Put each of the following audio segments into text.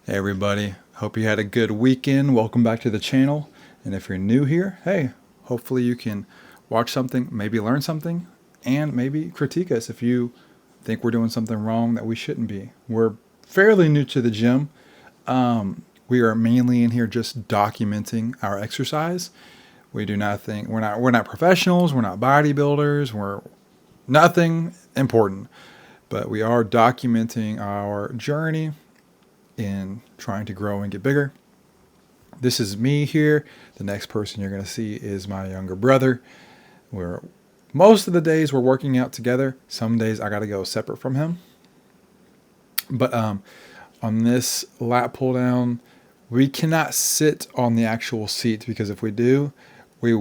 Hey everybody, hope you had a good weekend. Welcome back to the channel. And if you're new here, hey, hopefully you can watch something, maybe learn something, and maybe critique us if you think we're doing something wrong that we shouldn't be. We're fairly new to the gym. We are mainly in here just documenting our exercise. We do not think we're not professionals, we're not bodybuilders, we're nothing important, but we are documenting our journey in trying to grow and get bigger. This is me here. The next person you're going to see is my younger brother. We're most of the days we're working out together. Some days I got to go separate from him. But on this lat pull down, we cannot sit on the actual seat because if we do, we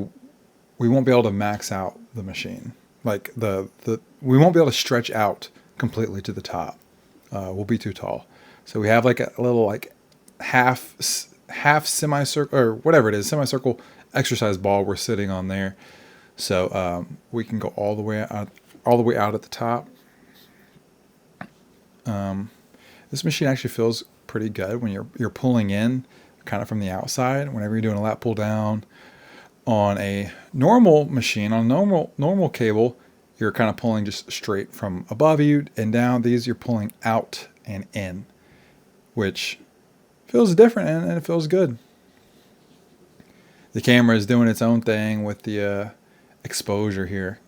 we won't be able to max out the machine. Like the we won't be able to stretch out completely to the top. We'll be too tall. So we have like a little like half half semicircle or whatever it is, semicircle exercise ball we're sitting on there. So we can go all the way out at the top. This machine actually feels pretty good when you're pulling in, kind of from the outside. Whenever you're doing a lat pull down on a normal machine, on a normal cable, you're kind of pulling just straight from above you and down. These you're pulling out and in, which feels different and it feels good. The camera is doing its own thing with the exposure here,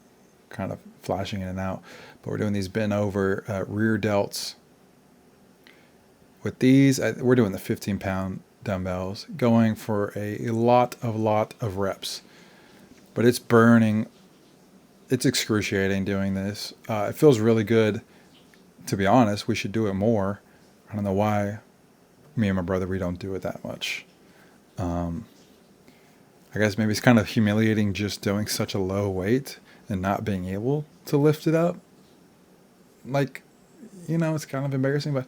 kind of flashing in and out. But we're doing these bent over rear delts. With these, we're doing the 15-pound dumbbells, going for a lot of reps. But it's burning. It's excruciating doing this. It feels really good. To be honest, we should do it more. I don't know why me and my brother, we don't do it that much. I guess maybe it's kind of humiliating just doing such a low weight and not being able to lift it up. Like, it's kind of embarrassing, but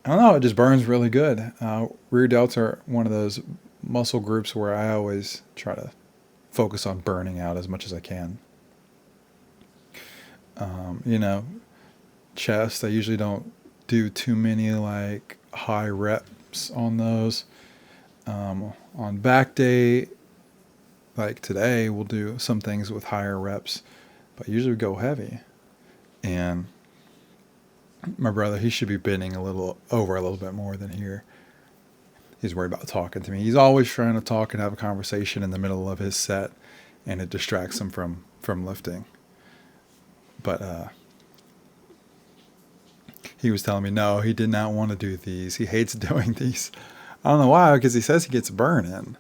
I don't know. It just burns really good. Rear delts are one of those muscle groups where I always try to focus on burning out as much as I can. Um, you know, chest, I usually don't do too many like high reps on those. On back day, like today, we'll do some things with higher reps, but usually we go heavy. And my brother, he should be bending a little bit more than here. He's worried about talking to me. He's always trying to talk and have a conversation in the middle of his set, and it distracts him from lifting. But he was telling me no, he did not want to do these. He hates doing these. I don't know why, because he says he gets burn in.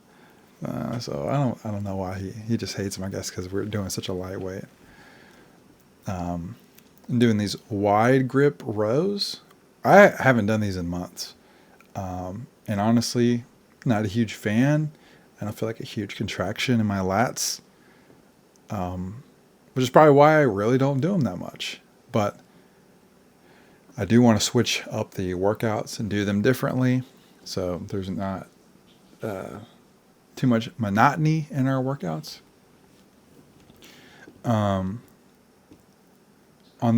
So I don't know why he just hates them. I guess because we're doing such a lightweight. I'm doing these wide grip rows. I haven't done these in months, and honestly, not a huge fan. I don't feel like a huge contraction in my lats, which is probably why I really don't do them that much. But I do want to switch up the workouts and do them differently, so there's not too much monotony in our workouts. On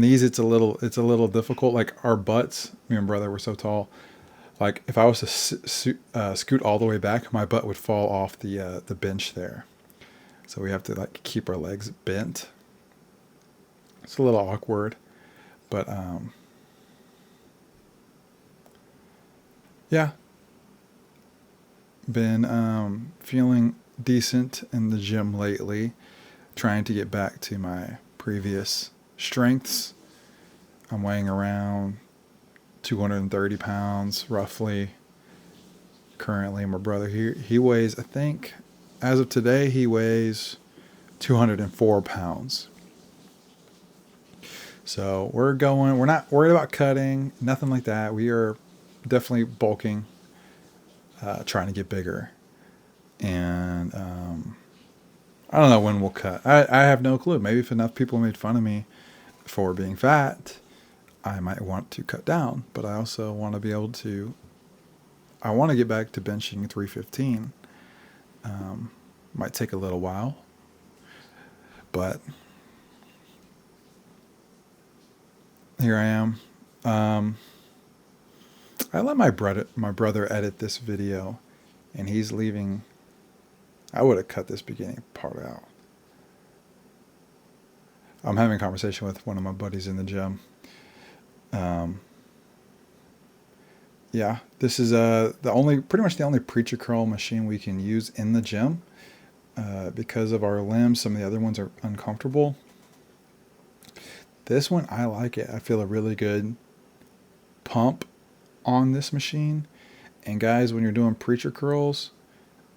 these, it's a little difficult. Like our butts, me and brother were so tall. Like if I was to scoot all the way back, my butt would fall off the bench there. So we have to like keep our legs bent. It's a little awkward, but yeah, been feeling decent in the gym lately. Trying to get back to my previous strengths. I'm weighing around 230 pounds roughly currently. My brother here, he weighs, I think, as of today, he weighs 204 pounds. So we're not worried about cutting, nothing like that. We are definitely bulking, trying to get bigger. And I don't know when we'll cut. I have no clue. Maybe if enough people made fun of me for being fat, I might want to cut down. But I also want to be able to, I want to get back to benching 315. Might take a little while, but here I am. I let my brother edit this video, and he's leaving. I would have cut this beginning part out. I'm having a conversation with one of my buddies in the gym. Yeah, this is pretty much the only preacher curl machine we can use in the gym because of our limbs. Some of the other ones are uncomfortable. This one, I like it. I feel a really good pump on this machine. And guys, when you're doing preacher curls,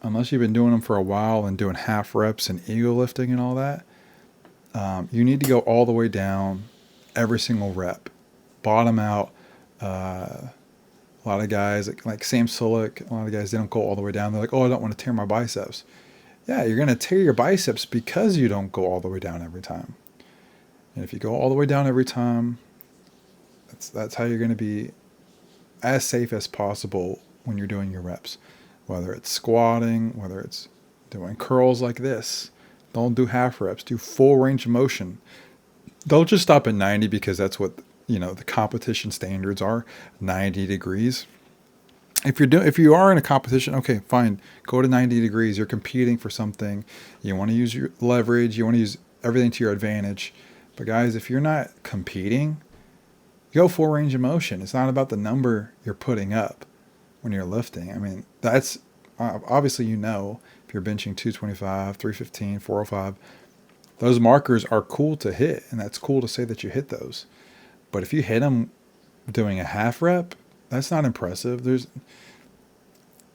unless you've been doing them for a while and doing half reps and ego lifting and all that, you need to go all the way down every single rep, bottom out. A lot of guys, like Sam Sulek, a lot of guys, they don't go all the way down. They're like, oh, I don't want to tear my biceps. Yeah, you're going to tear your biceps because you don't go all the way down every time. And if you go all the way down every time, that's how you're going to be as safe as possible when you're doing your reps. Whether it's squatting, whether it's doing curls like this. Don't do half reps. Do full range of motion. Don't just stop at 90 because that's what the competition standards are, 90 degrees. If you are in a competition, okay, fine, go to 90 degrees. You're competing for something. You want to use your leverage. You want to use everything to your advantage. But guys, if you're not competing, go full range of motion. It's not about the number you're putting up when you're lifting. I mean, that's obviously, if you're benching 225, 315, 405, those markers are cool to hit, and that's cool to say that you hit those. But if you hit them doing a half rep, that's not impressive. The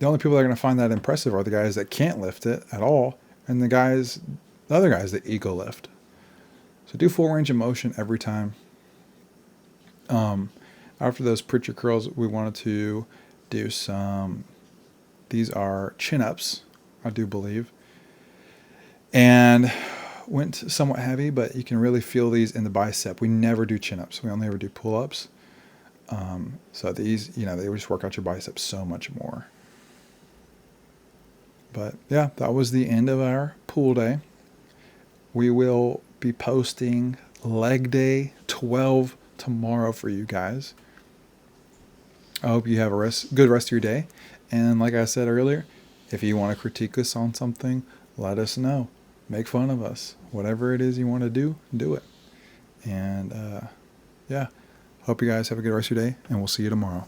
only people that are going to find that impressive are the guys that can't lift it at all, and the other guys that ego lift. So do full range of motion every time. After those preacher curls, we wanted to do these are chin-ups, I do believe. And went somewhat heavy, but you can really feel these in the bicep. We never do chin-ups. We only ever do pull-ups. So these, they just work out your biceps so much more. But yeah, that was the end of our pool day. We will be posting leg day 12 tomorrow for you guys. I hope you have a good rest of your day. And like I said earlier, if you want to critique us on something, let us know. Make fun of us. Whatever it is you want to do, do it. And yeah, hope you guys have a good rest of your day, and we'll see you tomorrow.